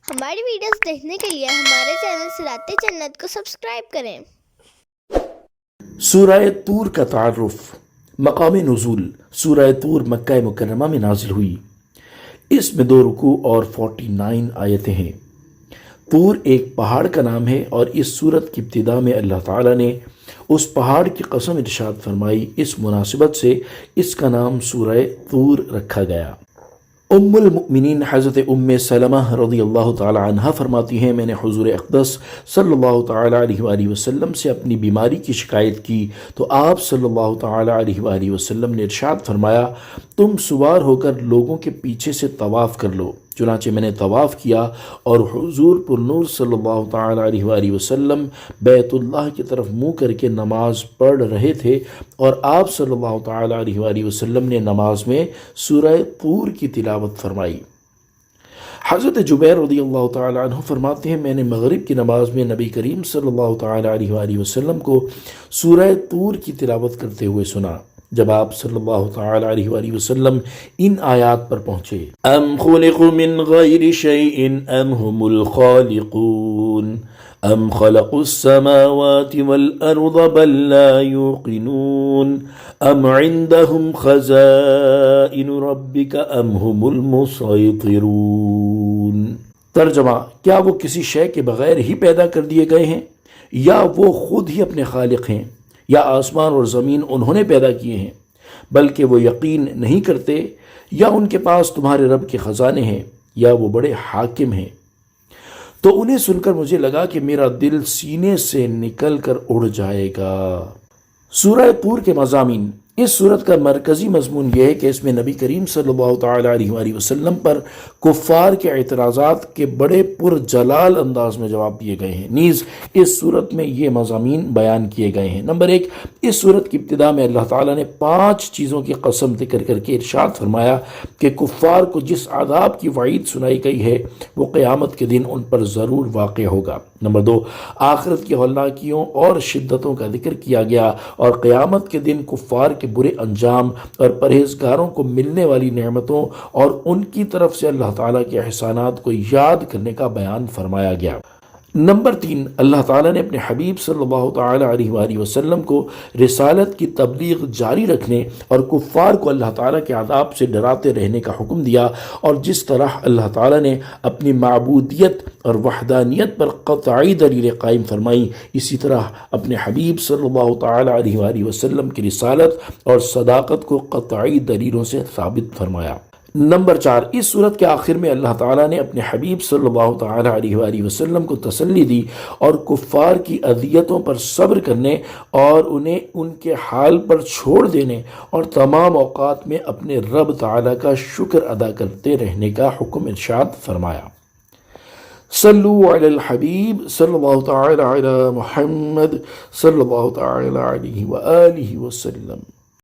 ہماری ویڈیوز دیکھنے کے لیے ہمارے چینل صراط جنت کو سبسکرائب کریں۔ سورہ طور کا تعارف۔ مقام نزول: سورہ طور مکہ مکرمہ میں نازل ہوئی۔ اس میں 2 رکوع اور 49 آیتیں ہیں۔ طور ایک پہاڑ کا نام ہے اور اس سورت کی ابتدا میں اللہ تعالیٰ نے اس پہاڑ کی قسم ارشاد فرمائی۔ اس مناسبت سے اس کا نام سورہ طور رکھا گیا۔ ام المؤمنین حضرت ام سلمہ رضی اللہ تعالی عنہ فرماتی ہیں، میں نے حضور اقدس صلی اللہ تعالی علیہ وآلہ وسلم سے اپنی بیماری کی شکایت کی تو آپ صلی اللہ تعالی علیہ وآلہ وسلم نے ارشاد فرمایا، تم سوار ہو کر لوگوں کے پیچھے سے طواف کر لو۔ چنانچہ میں نے طواف کیا اور حضور پر نور صلی اللہ تعالی علیہ وآلہ وسلم بیت اللہ کی طرف منہ کر کے نماز پڑھ رہے تھے اور آپ صلی اللہ تعالی علیہ وآلہ وسلم نے نماز میں سورہ طور کی تلاوت فرمائی۔ حضرت جبیر رضی اللہ تعالی عنہ فرماتے ہیں، میں نے مغرب کی نماز میں نبی کریم صلی اللہ تعالی علیہ وآلہ وسلم کو سورہ طور کی تلاوت کرتے ہوئے سنا۔ جب آپ صلی اللہ تعالی علیہ وآلہ وسلم ان آیات پر پہنچے، ام خلقوا من غیر شیء ام هم الخالقون ام خلقوا السماوات والارض بل لا يوقنون ام عندهم خزائن ربك ام هم المسيطرون۔ ترجمہ: کیا وہ کسی شے کے بغیر ہی پیدا کر دیے گئے ہیں یا وہ خود ہی اپنے خالق ہیں، یا آسمان اور زمین انہوں نے پیدا کیے ہیں؟ بلکہ وہ یقین نہیں کرتے، یا ان کے پاس تمہارے رب کے خزانے ہیں، یا وہ بڑے حاکم ہیں۔ تو انہیں سن کر مجھے لگا کہ میرا دل سینے سے نکل کر اڑ جائے گا۔ سورہ طور کے مضامین۔ اس سورت کا مرکزی مضمون یہ ہے کہ اس میں نبی کریم صلی اللہ تعالی علیہ وآلہ وسلم پر کفار کے اعتراضات کے بڑے پرجلال انداز میں جواب دیے گئے ہیں۔ نیز اس سورت میں یہ مضامین بیان کیے گئے ہیں۔ نمبر 1، اس سورت کی ابتدا میں اللہ تعالیٰ نے 5 چیزوں کی قسم ذکر کر کے ارشاد فرمایا کہ کفار کو جس عذاب کی وعید سنائی گئی ہے وہ قیامت کے دن ان پر ضرور واقع ہوگا۔ نمبر 2، آخرت کی ہولناکیوں اور شدتوں کا ذکر کیا گیا اور قیامت کے دن کفار کے برے انجام اور پرہیزگاروں کو ملنے والی نعمتوں اور ان کی طرف سے اللہ تعالیٰ کے احسانات کو یاد کرنے کا بیان فرمایا گیا۔ نمبر 3، اللہ تعالیٰ نے اپنے حبیب صلی اللہ تعالی علیہ وآلہ وسلم کو رسالت کی تبلیغ جاری رکھنے اور کفار کو اللہ تعالیٰ کے عذاب سے ڈراتے رہنے کا حکم دیا، اور جس طرح اللہ تعالیٰ نے اپنی معبودیت اور وحدانیت پر قطعی دلیل قائم فرمائی، اسی طرح اپنے حبیب صلی اللہ تعالی علیہ وآلہ وسلم کی رسالت اور صداقت کو قطعی دلیلوں سے ثابت فرمایا۔ نمبر 4، اس صورت کے آخر میں اللہ تعالیٰ نے اپنے حبیب صلی اللہ تعالی علیہ وآلہ وسلم کو تسلی دی اور کفار کی اذیتوں پر صبر کرنے اور انہیں ان کے حال پر چھوڑ دینے اور تمام اوقات میں اپنے رب تعالیٰ کا شکر ادا کرتے رہنے کا حکم ارشاد فرمایا۔ صلو علی الحبیب صلی اللہ تعالی علی محمد صلی اللہ تعالی علیہ وآلہ وسلم۔